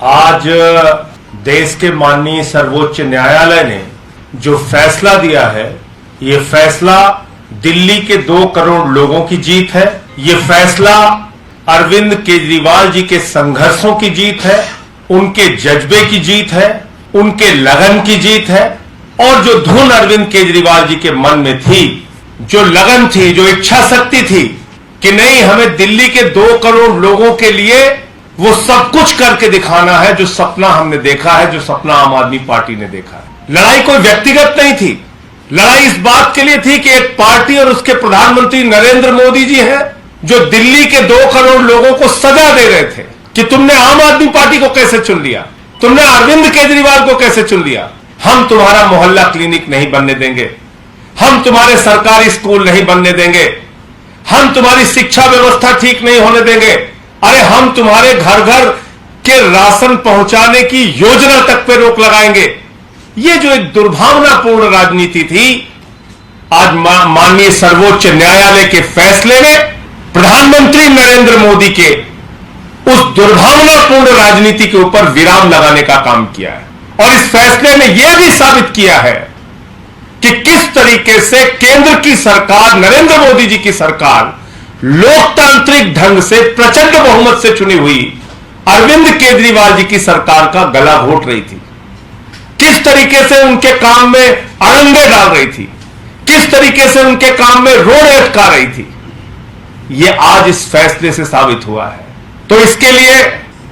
आज देश के माननीय सर्वोच्च न्यायालय ने जो फैसला दिया है, ये फैसला दिल्ली के 2 करोड़ लोगों की जीत है। ये फैसला अरविंद केजरीवाल जी के संघर्षों की जीत है, उनके जज्बे की जीत है, उनके लगन की जीत है। और जो धुन अरविंद केजरीवाल जी के मन में थी, जो लगन थी, जो इच्छा शक्ति थी कि नहीं, हमें दिल्ली के 2 करोड़ लोगों के लिए वो सब कुछ करके दिखाना है जो सपना हमने देखा है, जो सपना आम आदमी पार्टी ने देखा है। लड़ाई कोई व्यक्तिगत नहीं थी, लड़ाई इस बात के लिए थी कि एक पार्टी और उसके प्रधानमंत्री नरेंद्र मोदी जी हैं, जो दिल्ली के 2 करोड़ लोगों को सजा दे रहे थे कि तुमने आम आदमी पार्टी को कैसे चुन लिया, तुमने अरविंद केजरीवाल को कैसे चुन लिया। हम तुम्हारा मोहल्ला क्लिनिक नहीं बनने देंगे, हम तुम्हारे सरकारी स्कूल नहीं बनने देंगे, हम तुम्हारी शिक्षा व्यवस्था ठीक नहीं होने देंगे, अरे हम तुम्हारे घर घर के राशन पहुंचाने की योजना तक पे रोक लगाएंगे। ये जो एक दुर्भावनापूर्ण राजनीति थी, आज माननीय सर्वोच्च न्यायालय के फैसले ने प्रधानमंत्री नरेंद्र मोदी के उस दुर्भावनापूर्ण राजनीति के ऊपर विराम लगाने का काम किया है। और इस फैसले ने यह भी साबित किया है कि किस तरीके से केंद्र की सरकार, नरेंद्र मोदी जी की सरकार, लोकतांत्रिक ढंग से प्रचंड बहुमत से चुनी हुई अरविंद केजरीवाल जी की सरकार का गला घोट रही थी, किस तरीके से उनके काम में अड़ंगे डाल रही थी, किस तरीके से उनके काम में रोड़े अटका रही थी। यह आज इस फैसले से साबित हुआ है। तो इसके लिए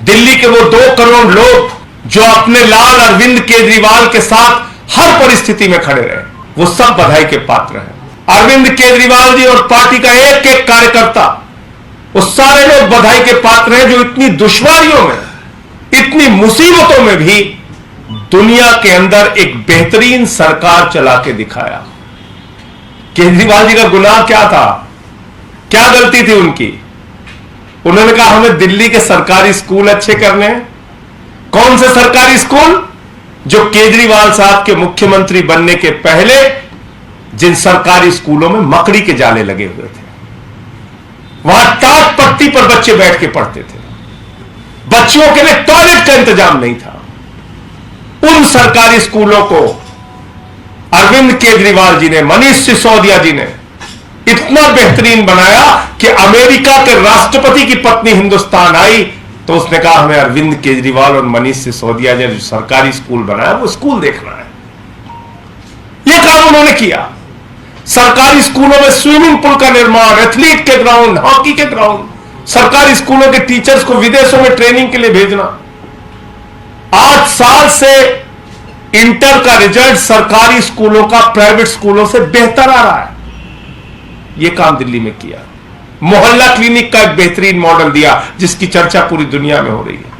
दिल्ली के वो 2 करोड़ लोग जो अपने लाल अरविंद केजरीवाल के साथ हर परिस्थिति में खड़े रहे, वो सब बधाई के पात्र हैं। अरविंद केजरीवाल जी और पार्टी का एक एक कार्यकर्ता, वो सारे लोग बधाई के पात्र हैं जो इतनी दुश्वारियों में, इतनी मुसीबतों में भी दुनिया के अंदर एक बेहतरीन सरकार चला के दिखाया। केजरीवाल जी का गुनाह क्या था, क्या गलती थी उनकी? उन्होंने कहा हमें दिल्ली के सरकारी स्कूल अच्छे करने हैं। कौन से सरकारी स्कूल? जो केजरीवाल साहब के मुख्यमंत्री बनने के पहले जिन सरकारी स्कूलों में मकड़ी के जाले लगे हुए थे, वहां टाट पट्टी पर बच्चे बैठ के पढ़ते थे, बच्चों के लिए टॉयलेट का इंतजाम नहीं था। उन सरकारी स्कूलों को अरविंद केजरीवाल जी ने, मनीष सिसोदिया जी ने इतना बेहतरीन बनाया कि अमेरिका के राष्ट्रपति की पत्नी हिंदुस्तान आई तो उसने कहा हमें अरविंद केजरीवाल और मनीष सिसोदिया ने जो सरकारी स्कूल बनाया वो स्कूल देखना है। यह काम उन्होंने किया। सरकारी स्कूलों में स्विमिंग पूल का निर्माण, एथलीट के ग्राउंड, हॉकी के ग्राउंड, सरकारी स्कूलों के टीचर्स को विदेशों में ट्रेनिंग के लिए भेजना। 8 साल से इंटर का रिजल्ट सरकारी स्कूलों का प्राइवेट स्कूलों से बेहतर आ रहा है। यह काम दिल्ली में किया। मोहल्ला क्लिनिक का एक बेहतरीन मॉडल दिया जिसकी चर्चा पूरी दुनिया में हो रही है।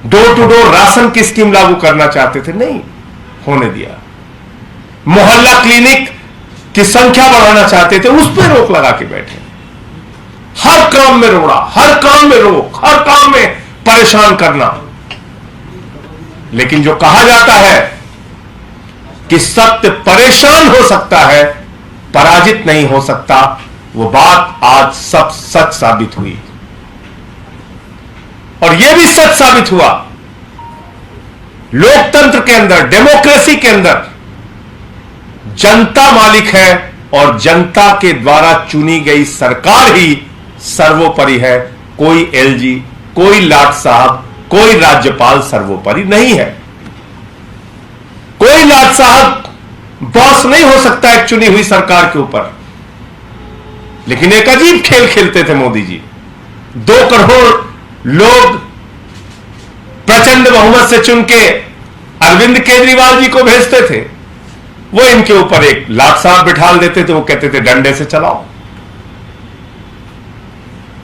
डोर टू डोर राशन की स्कीम लागू करना चाहते थे, नहीं होने दिया। मोहल्ला क्लिनिक की संख्या बढ़ाना चाहते थे, उस पर रोक लगा के बैठे। हर काम में रोड़ा, हर काम में रोक, हर काम में परेशान करना। लेकिन जो कहा जाता है कि सत्य परेशान हो सकता है, पराजित नहीं हो सकता, वो बात आज सब सच साबित हुई। और यह भी सच साबित हुआ, लोकतंत्र के अंदर, डेमोक्रेसी के अंदर जनता मालिक है और जनता के द्वारा चुनी गई सरकार ही सर्वोपरि है। कोई एलजी, कोई लाट साहब, कोई राज्यपाल सर्वोपरि नहीं है। कोई लाट साहब बॉस नहीं हो सकता एक चुनी हुई सरकार के ऊपर। लेकिन एक अजीब खेल खेलते थे मोदी जी। 2 करोड़ लोग प्रचंड बहुमत से चुन के अरविंद केजरीवाल जी को भेजते थे, वो इनके ऊपर एक लाट साहब बिठाल देते थे, वो कहते थे डंडे से चलाओ।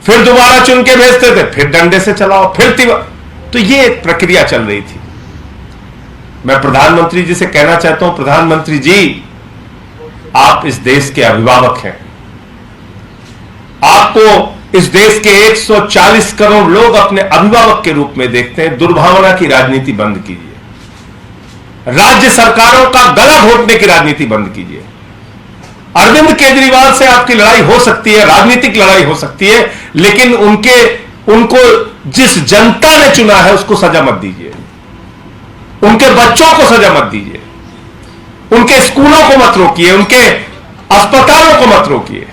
फिर दोबारा चुन के भेजते थे, फिर डंडे से चलाओ, फिर तो ये एक प्रक्रिया चल रही थी। मैं प्रधानमंत्री जी से कहना चाहता हूं, प्रधानमंत्री जी आप इस देश के अभिभावक हैं। आपको इस देश के 140 करोड़ लोग अपने अभिभावक के रूप में देखते हैं। दुर्भावना की राजनीति बंद कीजिए, राज्य सरकारों का गला घोटने की राजनीति बंद कीजिए। अरविंद केजरीवाल से आपकी लड़ाई हो सकती है, राजनीतिक लड़ाई हो सकती है, लेकिन उनके उनको जिस जनता ने चुना है उसको सजा मत दीजिए, उनके बच्चों को सजा मत दीजिए, उनके स्कूलों को मत रोकिए, उनके अस्पतालों को मत रोकिए।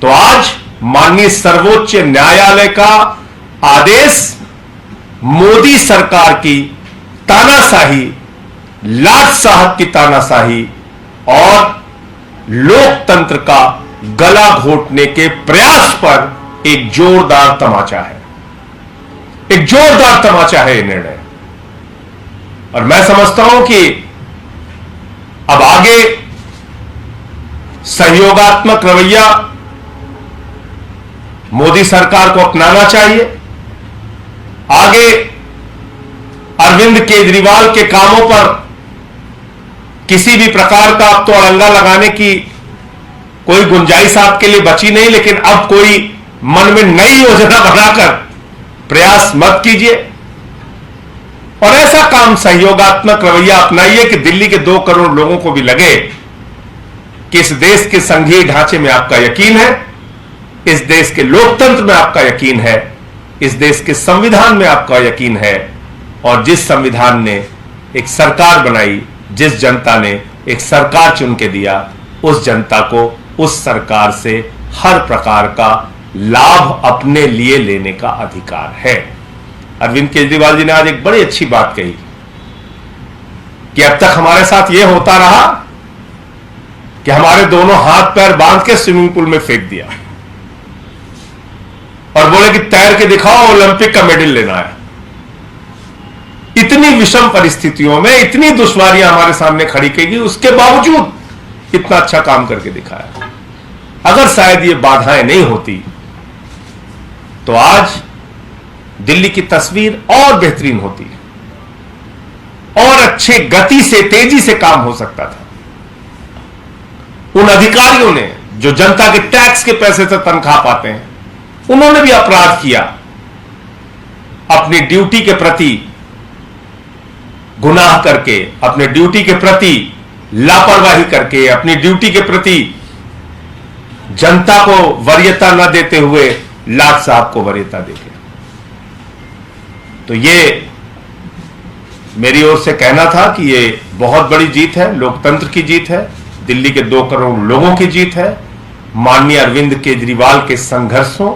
तो आज माननीय सर्वोच्च न्यायालय का आदेश मोदी सरकार की तानाशाही, लाट साहब की तानाशाही और लोकतंत्र का गला घोटने के प्रयास पर एक जोरदार तमाचा है, एक जोरदार तमाचा है ये निर्णय। और मैं समझता हूं कि अब आगे सहयोगात्मक रवैया मोदी सरकार को अपनाना चाहिए। आगे अरविंद केजरीवाल के कामों पर किसी भी प्रकार का अब तो अड़ंगा लगाने की कोई गुंजाइश आपके लिए बची नहीं, लेकिन अब कोई मन में नई योजना बनाकर प्रयास मत कीजिए और ऐसा काम सहयोगात्मक रवैया अपनाइए कि दिल्ली के 2 करोड़ लोगों को भी लगे कि इस देश के संघीय ढांचे में आपका यकीन है, इस देश के लोकतंत्र में आपका यकीन है, इस देश के संविधान में आपका यकीन है। और जिस संविधान ने एक सरकार बनाई, जिस जनता ने एक सरकार चुन के दिया, उस जनता को उस सरकार से हर प्रकार का लाभ अपने लिए लेने का अधिकार है। अरविंद केजरीवाल जी ने आज एक बड़ी अच्छी बात कही कि अब तक हमारे साथ यह होता रहा कि हमारे दोनों हाथ पैर बांध के स्विमिंग पूल में फेंक दिया और बोले कि तैर के दिखाओ, ओलंपिक का मेडल लेना है। इतनी विषम परिस्थितियों में इतनी दुश्वारियां हमारे सामने खड़ी की गई, उसके बावजूद इतना अच्छा काम करके दिखाया। अगर शायद ये बाधाएं नहीं होती तो आज दिल्ली की तस्वीर और बेहतरीन होती और अच्छे गति से, तेजी से काम हो सकता था। उन अधिकारियों ने जो जनता के टैक्स के पैसे से तनख्वाह पाते हैं, उन्होंने भी अपराध किया, अपनी ड्यूटी के प्रति गुनाह करके, अपने ड्यूटी के प्रति लापरवाही करके, अपनी ड्यूटी के प्रति जनता को वरीयता न देते हुए लाट साहब को वरीयता देके। तो ये मेरी ओर से कहना था कि ये बहुत बड़ी जीत है, लोकतंत्र की जीत है, दिल्ली के 2 करोड़ लोगों की जीत है, माननीय अरविंद केजरीवाल के संघर्षों,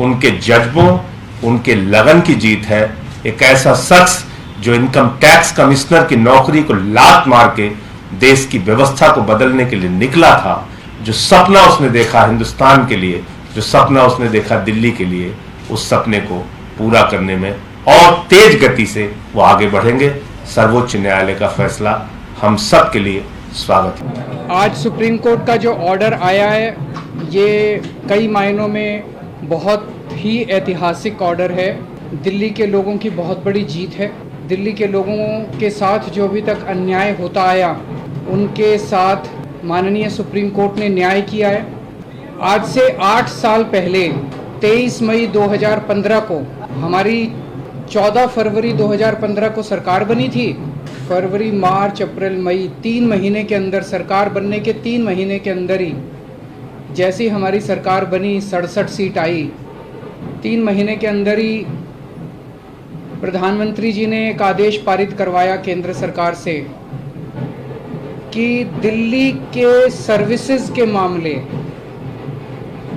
उनके जज्बों, उनके लगन की जीत है। एक ऐसा शख्स जो इनकम टैक्स कमिश्नर की नौकरी को लात मार के देश की व्यवस्था को बदलने के लिए निकला था, जो सपना उसने देखा हिंदुस्तान के लिए, जो सपना उसने देखा दिल्ली के लिए, उस सपने को पूरा करने में और तेज गति से वो आगे बढ़ेंगे। सर्वोच्च न्यायालय का फैसला हम सब के लिए स्वागत है। आज सुप्रीम कोर्ट का जो ऑर्डर आया है, ये कई मायनों में बहुत ही ऐतिहासिक ऑर्डर है। दिल्ली के लोगों की बहुत बड़ी जीत है। दिल्ली के लोगों के साथ जो अभी तक अन्याय होता आया, उनके साथ माननीय सुप्रीम कोर्ट ने न्याय किया है। आज से 8 साल पहले 23 मई 2015 को, हमारी 14 फरवरी 2015 को सरकार बनी थी। फरवरी, मार्च, अप्रैल, मई 3 महीने के अंदर, सरकार बनने के 3 महीने के अंदर ही जैसी हमारी सरकार बनी, 67 सीट आई। 3 महीने के अंदर ही प्रधानमंत्री जी ने एक आदेश पारित करवाया केंद्र सरकार से कि दिल्ली के सर्विसेज के मामले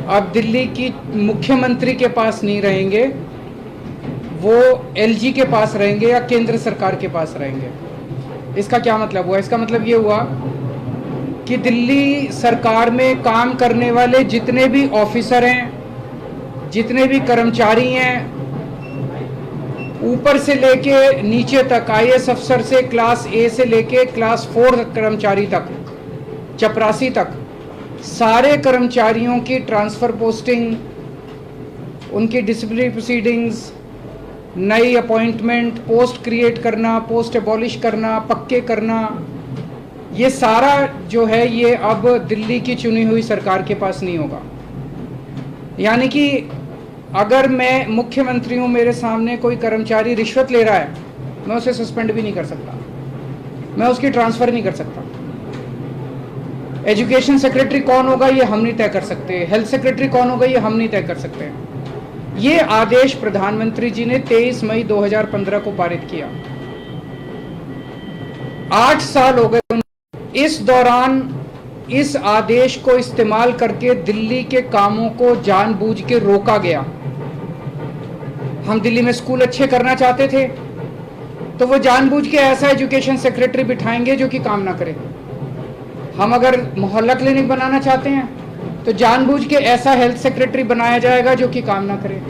अब दिल्ली की मुख्यमंत्री के पास नहीं रहेंगे, वो एलजी के पास रहेंगे या केंद्र सरकार के पास रहेंगे। इसका क्या मतलब हुआ? इसका मतलब ये हुआ कि दिल्ली सरकार में काम करने वाले जितने भी ऑफिसर हैं, जितने भी कर्मचारी हैं, ऊपर से लेके नीचे तक, आईएएस अफसर से क्लास ए से लेके क्लास 4 कर्मचारी तक, चपरासी तक, सारे कर्मचारियों की ट्रांसफ़र पोस्टिंग, उनकी डिसिप्लिनरी प्रोसीडिंग्स, नई अपॉइंटमेंट, पोस्ट क्रिएट करना, पोस्ट एबॉलिश करना, पक्के करना, ये सारा जो है ये अब दिल्ली की चुनी हुई सरकार के पास नहीं होगा। यानी कि अगर मैं मुख्यमंत्री हूँ, मेरे सामने कोई कर्मचारी रिश्वत ले रहा है, मैं उसे सस्पेंड भी नहीं कर सकता, मैं उसकी ट्रांसफ़र नहीं कर सकता। एजुकेशन सेक्रेटरी कौन होगा ये हम नहीं तय कर सकते, हेल्थ सेक्रेटरी कौन होगा ये हम नहीं तय कर सकते। ये आदेश प्रधानमंत्री जी ने 23 मई 2015 को पारित किया। 8 साल हो गए। इस दौरान इस आदेश को इस्तेमाल करके दिल्ली के कामों को जानबूझ के रोका गया। हम दिल्ली में स्कूल अच्छे करना चाहते थे तो वो जानबूझ के ऐसा एजुकेशन सेक्रेटरी बिठाएंगे जो कि काम ना करे। हम अगर मोहल्ला क्लिनिक बनाना चाहते हैं तो जानबूझ के ऐसा हेल्थ सेक्रेटरी बनाया जाएगा जो कि काम ना करे।